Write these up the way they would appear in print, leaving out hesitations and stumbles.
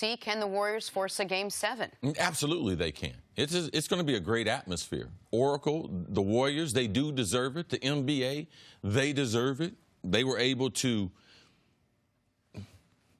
See, can the Warriors force a Game 7? Absolutely they can. It's going to be a great atmosphere. Oracle, the Warriors, they do deserve it. The NBA, they deserve it. They were able to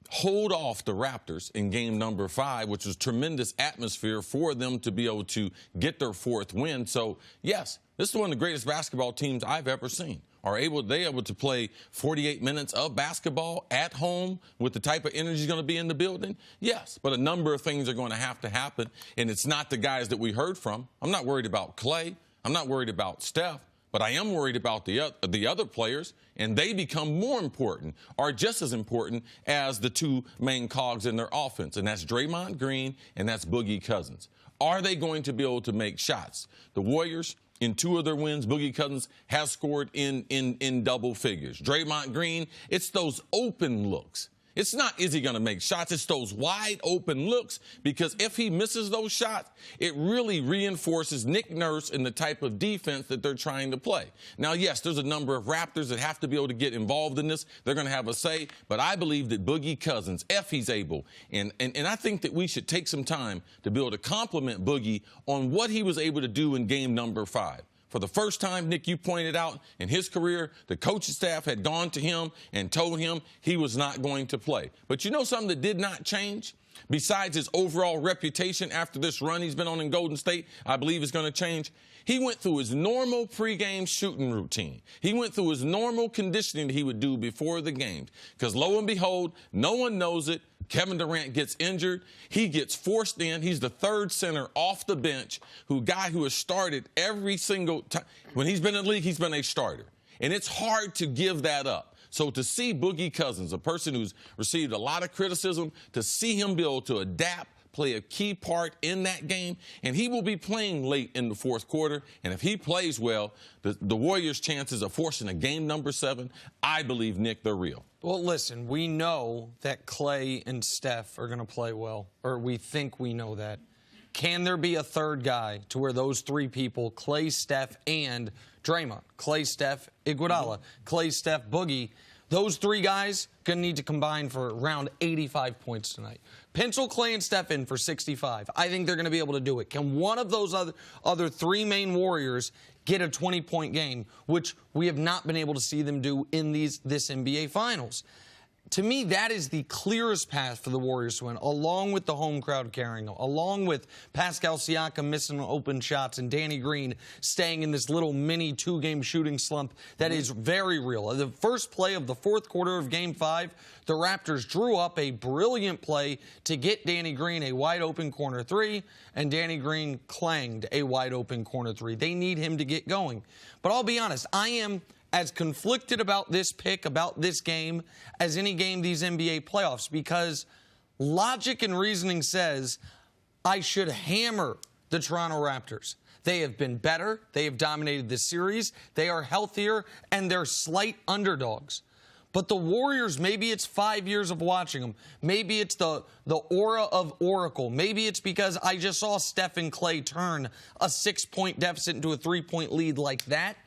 hold off the Raptors in game number 5, which was tremendous atmosphere for them to be able to get their 4th win. So, yes, this is one of the greatest basketball teams I've ever seen. They able to play 48 minutes of basketball at home with the type of energy going to be in the building? Yes, but a number of things are going to happen, and it's not the guys that we heard from. I'm not worried about Clay. I'm not worried about Steph. But I am worried about the other players, and they become more important or just as important as the two main cogs in their offense, and that's Draymond Green and that's Boogie Cousins. Are they going to be able to make shots? The Warriors, in 2 of their wins, Boogie Cousins has scored in double figures. Draymond Green, it's those open looks. It's not, is he going to make shots? It's those wide open looks, because if he misses those shots, it really reinforces Nick Nurse and the type of defense that they're trying to play. Now, yes, there's a number of Raptors that have to be able to get involved in this. They're going to have a say, but I believe that Boogie Cousins, if he's able, and I think that we should take some time to be able to compliment Boogie on what he was able to do in game number 5. For the first time, Nick, you pointed out, in his career, the coaching staff had gone to him and told him he was not going to play. But you know something that did not change? Besides his overall reputation after this run he's been on in Golden State, I believe is going to change. He went through his normal pregame shooting routine. He went through his normal conditioning that he would do before the games. Because lo and behold, no one knows it. Kevin Durant gets injured. He gets forced in. He's the 3rd center off the bench, guy who has started every single time. When he's been in the league, he's been a starter. And it's hard to give that up. So to see Boogie Cousins, a person who's received a lot of criticism, to see him be able to adapt, play a key part in that game, and he will be playing late in the 4th quarter. And if he plays well, the Warriors' chances of forcing a game number 7, I believe, Nick, they're real. Well, listen, we know that Clay and Steph are going to play well, or we think we know that. Can there be a 3rd guy to where those 3 people, Clay, Steph, and Draymond, Clay, Steph, Iguodala, Clay, Steph, Boogie, those 3 guys going to need to combine for around 85 points tonight. Pencil Clay and Steph in for 65. I think they're going to be able to do it. Can one of those other 3 main Warriors get a 20-point game, which we have not been able to see them do in this NBA Finals? To me, that is the clearest path for the Warriors to win, along with the home crowd carrying them, along with Pascal Siakam missing open shots and Danny Green staying in this little mini 2-game shooting slump that is very real. The first play of the 4th quarter of Game 5, the Raptors drew up a brilliant play to get Danny Green a wide-open corner 3, and Danny Green clanged a wide-open corner 3. They need him to get going. But I'll be honest, I am as conflicted about this pick, about this game, as any game these NBA playoffs, because logic and reasoning says I should hammer the Toronto Raptors. They have been better. They have dominated this series. They are healthier, and they're slight underdogs. But the Warriors, maybe it's 5 years of watching them. Maybe it's the aura of Oracle. Maybe it's because I just saw Steph and Clay turn a 6-point deficit into a 3-point lead like that.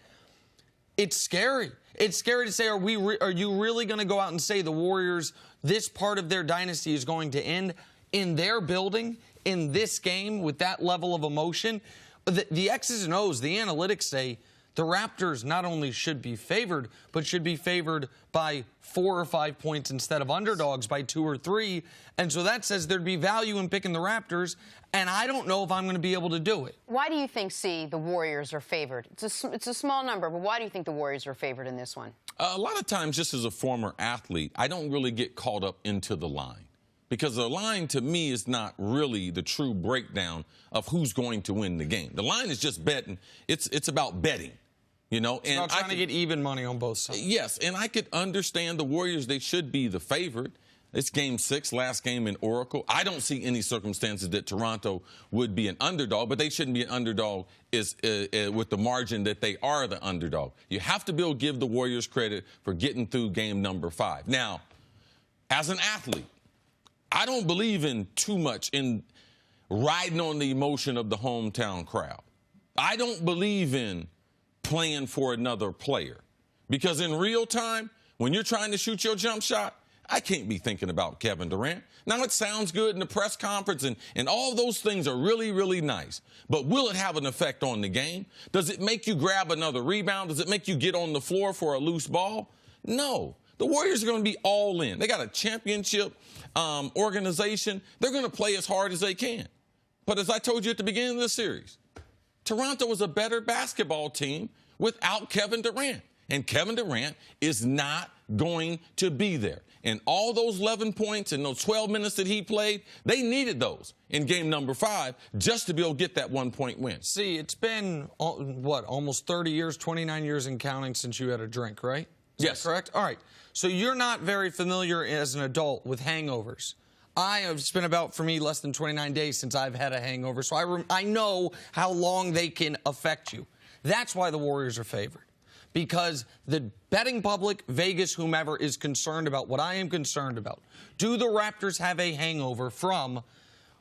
It's scary. It's scary to say, are you really going to go out and say the Warriors, this part of their dynasty is going to end in their building, in this game, with that level of emotion? The X's and O's, the analytics say the Raptors not only should be favored, but should be favored by 4 or 5 points instead of underdogs by 2 or 3. And so that says there'd be value in picking the Raptors, and I don't know if I'm going to be able to do it. Why do you think, the Warriors are favored? It's a small number, but why do you think the Warriors are favored in this one? A lot of times, just as a former athlete, I don't really get caught up into the line. Because the line, to me, is not really the true breakdown of who's going to win the game. The line is just betting. It's about betting. You know, and I'm trying to get even money on both sides. Yes, and I could understand the Warriors. They should be the favorite. It's Game 6, last game in Oracle. I don't see any circumstances that Toronto would be an underdog, but they shouldn't be an underdog with the margin that they are the underdog. You have to be able to give the Warriors credit for getting through game number 5. Now, as an athlete, I don't believe in too much in riding on the emotion of the hometown crowd. I don't believe in playing for another player. Because in real time, when you're trying to shoot your jump shot, I can't be thinking about Kevin Durant. Now, it sounds good in the press conference, and all those things are really, really nice. But will it have an effect on the game? Does it make you grab another rebound? Does it make you get on the floor for a loose ball? No. The Warriors are going to be all in. They got a championship organization. They're going to play as hard as they can. But as I told you at the beginning of the series, Toronto was a better basketball team without Kevin Durant. And Kevin Durant is not going to be there. And all those 11 points and those 12 minutes that he played, they needed those in game number 5 just to be able to get that 1-point win. See, it's been, what, almost 30 years, 29 years and counting since you had a drink, right? Yes. Correct? All right. So you're not very familiar as an adult with hangovers. It's been about, for me, less than 29 days since I've had a hangover, so I know how long they can affect you. That's why the Warriors are favored. Because the betting public, Vegas, whomever, is concerned about what I am concerned about. Do the Raptors have a hangover from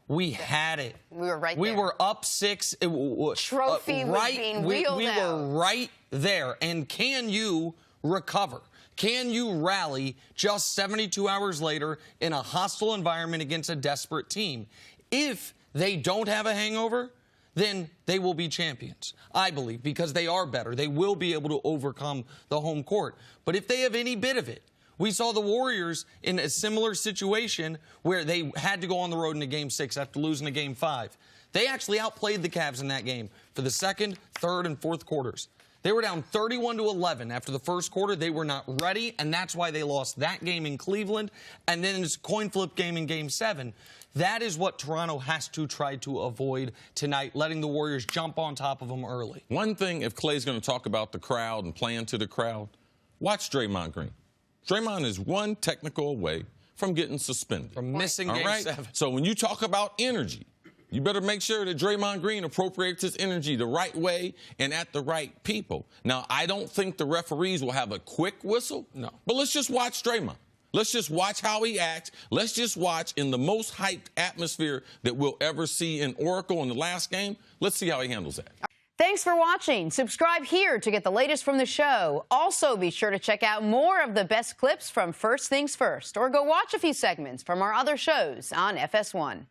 we had it? We were right there. We were up 6. Trophy was being wheeled out. We were right there. And can you recover? Can you rally just 72 hours later in a hostile environment against a desperate team? If they don't have a hangover, then they will be champions, I believe, because they are better. They will be able to overcome the home court. But if they have any bit of it, we saw the Warriors in a similar situation where they had to go on the road in a Game 6 after losing a Game 5. They actually outplayed the Cavs in that game for the second, third, and fourth quarters. They were down 31-11 after the first quarter. They were not ready, and that's why they lost that game in Cleveland. And then it's a coin flip game in Game 7. That is what Toronto has to try to avoid tonight, letting the Warriors jump on top of them early. One thing, if Clay's going to talk about the crowd and playing to the crowd, watch Draymond Green. Draymond is one technical away from getting suspended. From missing Game 7. So when you talk about energy, you better make sure that Draymond Green appropriates his energy the right way and at the right people. Now, I don't think the referees will have a quick whistle. No. But let's just watch Draymond. Let's just watch how he acts. Let's just watch in the most hyped atmosphere that we'll ever see in Oracle in the last game. Let's see how he handles that. Thanks for watching. Subscribe here to get the latest from the show. Also, be sure to check out more of the best clips from First Things First, or go watch a few segments from our other shows on FS1.